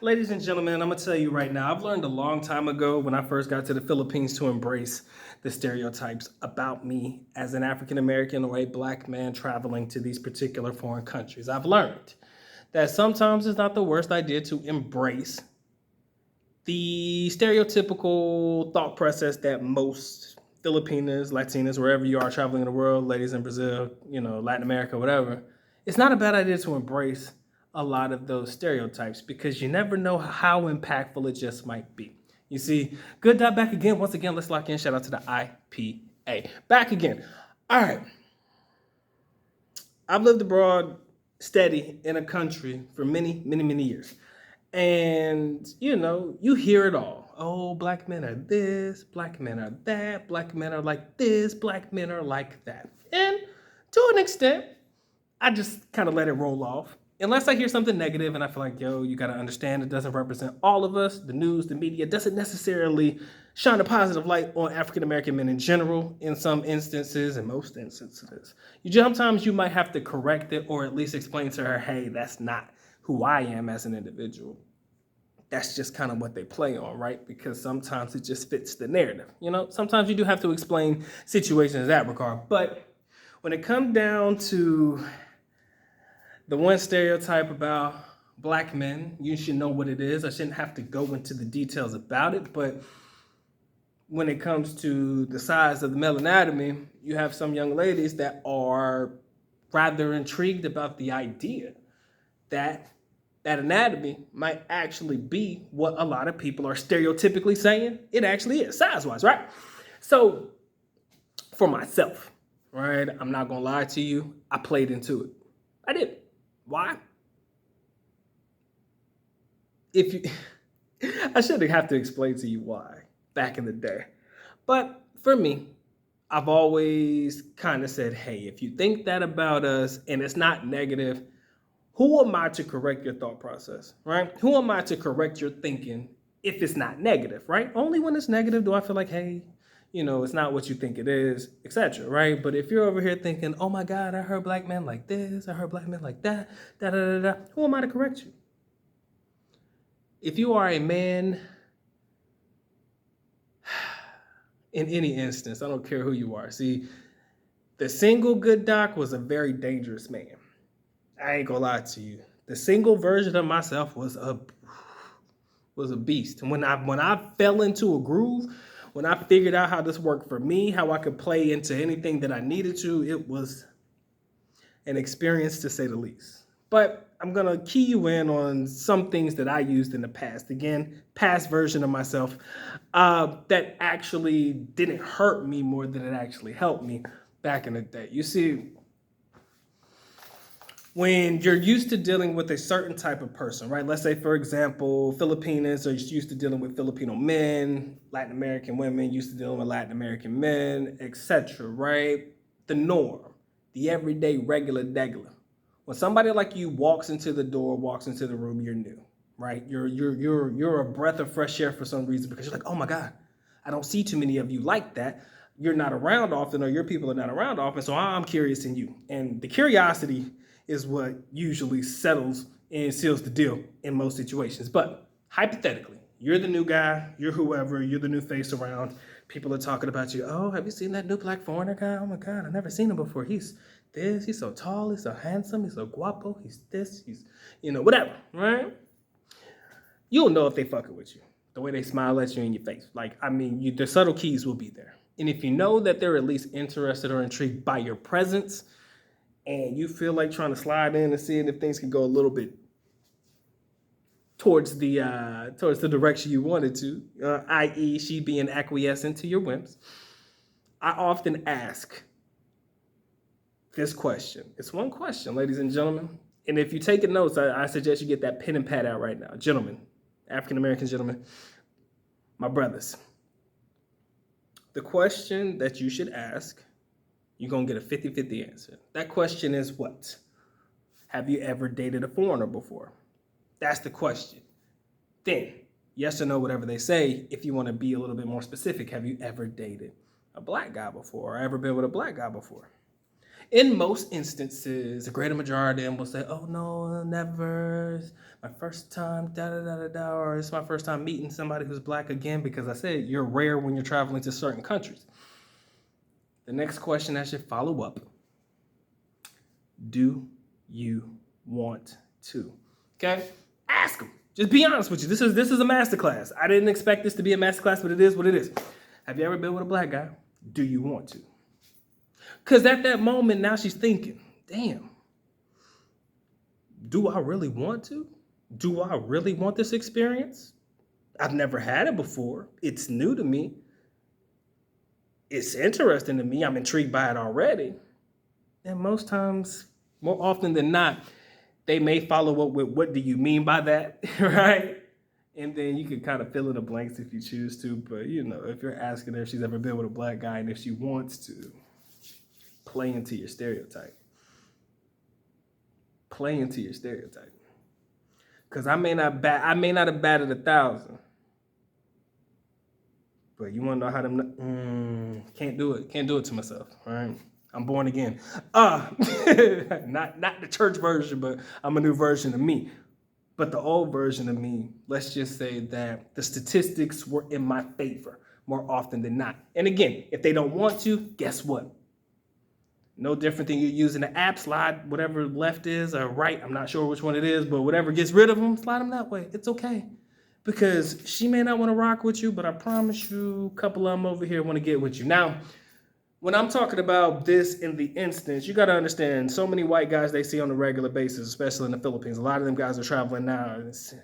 Ladies and gentlemen, I'm going to tell you right now, I've learned a long time ago when I first got to the Philippines to embrace the stereotypes about me as an African American or a black man traveling to these particular foreign countries. I've learned that sometimes it's not the worst idea to embrace the stereotypical thought process that most Filipinas, Latinas, wherever you are traveling in the world, ladies in Brazil, Latin America, whatever, it's not a bad idea to embrace a lot of those stereotypes because you never know how impactful it just might be. You see, good dot back again. Once again, let's lock in. Shout out to the IPA. Back again. All right. I've lived abroad steady in a country for many, many, many years. And, you hear it all. Oh, black men are this, black men are that, black men are like this, black men are like that. And to an extent, I just kind of let it roll off. Unless I hear something negative and I feel like, you got to understand it doesn't represent all of us. The news, the media doesn't necessarily shine a positive light on African American men in general in some instances, in most instances. Sometimes you might have to correct it or at least explain to her, hey, that's not who I am as an individual. That's just kind of what they play on, right? Because sometimes it just fits the narrative. Sometimes you do have to explain situations in that regard. But when it comes down to the one stereotype about black men, you should know what it is. I shouldn't have to go into the details about it, but when it comes to the size of the male anatomy, you have some young ladies that are rather intrigued about the idea that anatomy might actually be what a lot of people are stereotypically saying it actually is, size-wise, right? So, for myself, right, I'm not gonna lie to you, I played into it. I did. Why? I shouldn't have to explain to you why back in the day. But for me, I've always kind of said, hey, if you think that about us and it's not negative, who am I to correct your thought process, right? Who am I to correct your thinking if it's not negative, right? Only when it's negative do I feel like, hey, it's not what you think it is, etc., right? But if you're over here thinking, oh my God, I heard black men like this, I heard black men like that, who am I to correct you? If you are a man, in any instance, I don't care who you are. See, the single good doc was a very dangerous man. I ain't gonna lie to you. The single version of myself was a beast. And when I fell into a groove, when I figured out how this worked for me, how I could play into anything that I needed to, it was an experience to say the least. But I'm gonna key you in on some things that I used in the past. Again, past version of myself that actually didn't hurt me more than it actually helped me back in the day. You see, when you're used to dealing with a certain type of person, right? Let's say, for example, Filipinos are used to dealing with Filipino men, Latin American women used to dealing with Latin American men, etc., right? The norm, the everyday, regular, degular. When somebody like you walks into the door, walks into the room, you're new, right? You're a breath of fresh air for some reason because you're like, oh my God, I don't see too many of you like that. You're not around often, or your people are not around often, so I'm curious in you. And the curiosity is what usually settles and seals the deal in most situations. But hypothetically, you're the new guy, you're whoever, you're the new face around. People are talking about you. Oh, have you seen that new black foreigner guy? Oh my God, I've never seen him before. He's this, he's so tall, he's so handsome, he's so guapo, he's this, he's, whatever, right? You'll know if they fucking with you. The way they smile at you in your face. The subtle keys will be there. And if you know that they're at least interested or intrigued by your presence, and you feel like trying to slide in and seeing if things can go a little bit towards the direction you wanted to, i.e. she being acquiescent to your whims, I often ask this question. It's one question, ladies and gentlemen. And if you're taking notes, I suggest you get that pen and pad out right now. Gentlemen, African-American gentlemen, my brothers. The question that you should ask, you're going to get a 50-50 answer. That question is what? Have you ever dated a foreigner before? That's the question. Then, yes or no, whatever they say, if you want to be a little bit more specific, have you ever dated a black guy before or ever been with a black guy before? In most instances, a greater majority of them will say, oh no, never. My first time, or it's my first time meeting somebody who's black again, because I said you're rare when you're traveling to certain countries. The next question that should follow up: do you want to? Okay, ask them. Just be honest with you. This is a masterclass. I didn't expect this to be a masterclass, but it is what it is. Have you ever been with a black guy? Do you want to? Because at that moment, now she's thinking, damn, do I really want to? Do I really want this experience? I've never had it before. It's new to me. It's interesting to me. I'm intrigued by it already. And most times, more often than not, they may follow up with, what do you mean by that, right? And then you can kind of fill in the blanks if you choose to. But, you know, if you're asking her if she's ever been with a black guy and if she wants to, play into your stereotype. Play into your stereotype. Because I may not have batted 1,000. But you want to know how to... can't do it. Can't do it to myself, all right? I'm born again. Not the church version, but I'm a new version of me. But the old version of me, let's just say that the statistics were in my favor more often than not. And again, if they don't want to, guess what? No different than you using the app, slide whatever left is or right. I'm not sure which one it is, but whatever gets rid of them, slide them that way. It's okay. Because she may not want to rock with you, but I promise you a couple of them over here want to get with you. Now, when I'm talking about this in the instance, you got to understand, so many white guys they see on a regular basis, especially in the Philippines. A lot of them guys are traveling now. It's,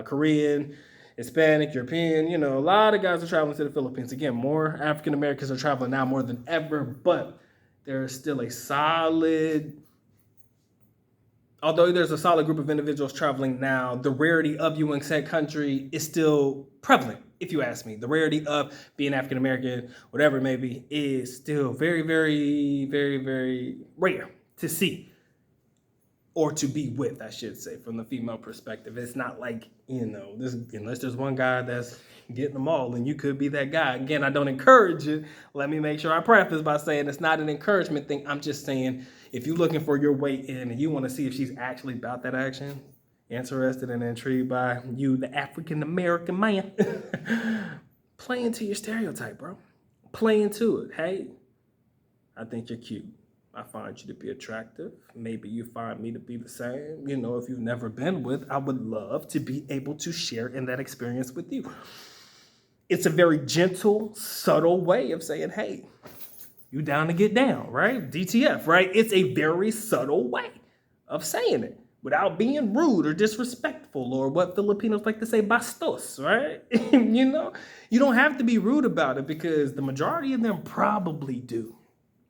Korean, Hispanic, European, you know, a lot of guys are traveling to the Philippines. Again, more African Americans are traveling now more than ever, but there's still a solid, although there's a solid group of individuals traveling now, the rarity of you in said country is still prevalent, if you ask me. The rarity of being African American, whatever it may be, is still very, very, very, very rare to see. Or to be with, I should say, from the female perspective. It's not like, you know, unless there's one guy that's getting them all, and you could be that guy. Again, I don't encourage it. Let me make sure I preface by saying it's not an encouragement thing. I'm just saying, if you're looking for your way in and you want to see if she's actually about that action, interested and intrigued by you, the African American man, play into your stereotype, bro. Play into it. Hey, I think you're cute. I find you to be attractive. Maybe you find me to be the same. You know, if you've never been with, I would love to be able to share in that experience with you. It's a very gentle, subtle way of saying, hey, you down to get down, right? DTF, right? It's a very subtle way of saying it without being rude or disrespectful, or what Filipinos like to say, bastos, right? You know, you don't have to be rude about it, because the majority of them probably do.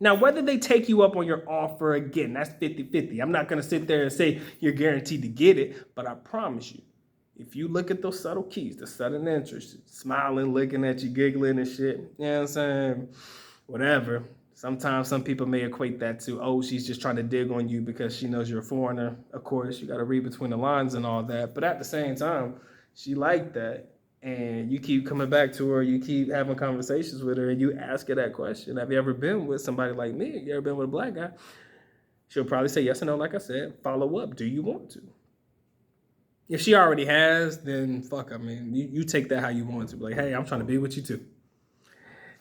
Now, whether they take you up on your offer, again, that's 50-50. I'm not going to sit there and say you're guaranteed to get it, but I promise you, if you look at those subtle keys, the sudden interest, smiling, looking at you, giggling and shit, you know what I'm saying? Whatever. Sometimes some people may equate that to, oh, she's just trying to dig on you because she knows you're a foreigner. Of course, you got to read between the lines and all that. But at the same time, she liked that. And you keep coming back to her, you keep having conversations with her, and you ask her that question. Have you ever been with somebody like me? You ever been with a black guy? She'll probably say yes or no, like I said. Follow up. Do you want to? If she already has, then fuck, I mean, you take that how you want to. Like, hey, I'm trying to be with you too.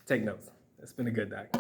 Take notes. It's been a good night.